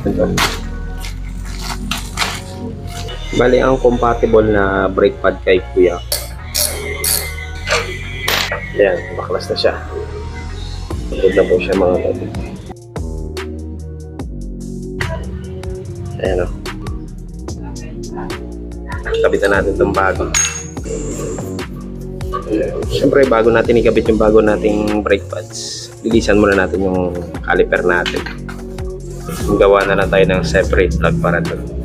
Ito. Bali, ang compatible na brake pad kay Kuya. Ayan, baklas na siya. Good na po siya mga tol. Ayan o. Kabitan natin itong bago. Siyempre, bago natin ikabit yung bago nating brake pads, lilisan muna natin yung caliper natin. Gawa na lang tayo ng separate plug para doon.